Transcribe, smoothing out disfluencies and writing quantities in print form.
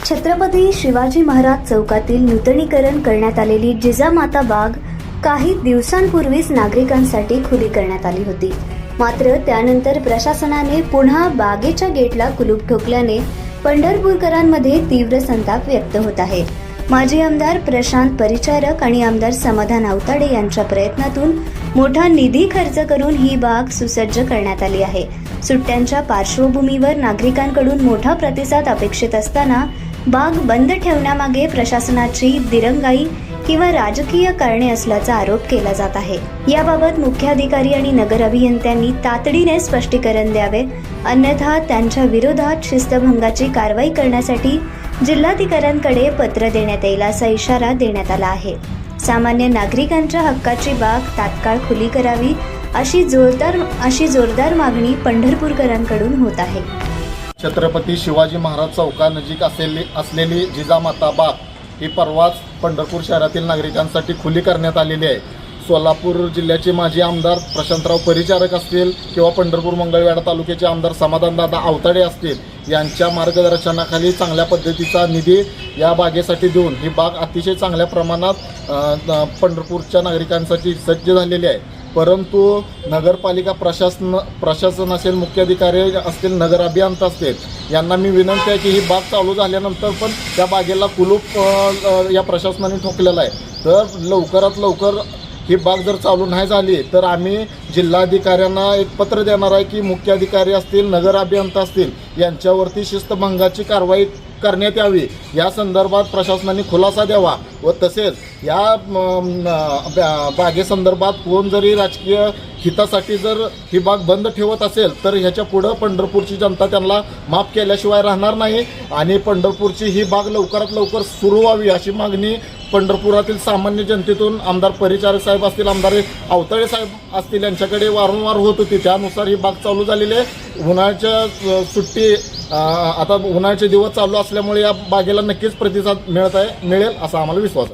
छत्रपती शिवाजी महाराज चौकातील नूतनीकरण करण्यात आलेली जिजामाता बाग काही दिवसांपूर्वीच नागरिकांसाठी खुली करण्यात आली होती. मात्र त्यानंतर प्रशासनाने पुन्हा बागेच्या गेटला कुलूप ठोकल्याने पंढरपूरकरांमध्ये तीव्र संताप व्यक्त होत आहे. माजी आमदार प्रशांत परिचारक आणि आमदार समाधान आवताडे यांच्या प्रयत्नातून मोठा निधी खर्च करून ही बाग सुसज्ज करण्यात आली आहे. सुट्ट्यांच्या पार्श्वभूमीवर नागरिकांकडून मोठा प्रतिसाद अपेक्षित असताना बाग बंद ठेवण्यामागे प्रशासनाची दिरंगाई किंवा राजकीय कारणे असल्याचा आरोप केला जात आहे. याबाबत मुख्याधिकारी आणि नगर अभियंत्यांनी तातडीने स्पष्टीकरण द्यावे, अन्यथा त्यांच्या विरोधात शिस्तभंगाची कारवाई करण्यासाठी जिल्हाधिकाऱ्यांकडे पत्र देण्यात येईल असा इशारा देण्यात आला आहे. सामान्य नागरिकांच्या हक्काची बाग तात्काळ खुली करावी अशी जोरदार मागणी पंढरपूरकरांकडून होत आहे. छत्रपती शिवाजी महाराज चौकानजीक असलेली जिजामाता बाग ही परवाच पंढरपूर शहरातील नागरिकांसाठी खुली करण्यात आलेली आहे. सोलापूर जिल्ह्याचे माजी आमदार प्रशांतराव परिचारक असतील किंवा पंढरपूर मंगळवेढा तालुक्याचे आमदार समाधानदादा आवताडे असतील यांच्या मार्गदर्शनाखाली चांगल्या पद्धतीचा निधी या बागेसाठी देऊन ही बाग अतिशय चांगल्या प्रमाणात पंढरपूरच्या नागरिकांसाठी सज्ज झालेली आहे. परंतु नगरपालिका प्रशासन असेल, मुख्याधिकारी असतील, नगर अभियंता असतील यांना मी विनंती आहे की ही बाग चालू झाल्यानंतर पण त्या बागेला कुलूप या प्रशासनाने ठोकलेलं आहे. तर लवकरात लवकर ही बाग जर चालू नाही झाली तर आम्ही जिल्हाधिकाऱ्यांना एक पत्र देणार आहे की मुख्याधिकारी असतील, नगर अभियंता असतील यांच्यावरती शिस्तभंगाची कारवाई करण्यात यावी. या संदर्भात प्रशासनाने खुलासा द्यावा व तसेच या बागेसंदर्भात कोण जरी राजकीय हितासाठी जर ही बाग बंद ठेवत असेल तर ह्याच्या पुढं पंढरपूरची जनता त्यांना माफ केल्याशिवाय राहणार नाही आणि पंढरपूरची ही बाग लवकरात लवकर सुरू व्हावी अशी मागणी पंढरपुरातील सामान्य जनतेतून आमदार परिचारक साहेब असतील, आमदार आवताडे साहेब असतील यांच्याकडे वारंवार होत होती. त्यानुसार ही बाग चालू झालेली आहे. उन्हाळ्याच्या सुट्टी आता उन्हाळ्याचे दिवस चालू असल्यामुळे या बागेला नक्कीच प्रतिसाद मिळेल असा आम्हाला विश्वास आहे.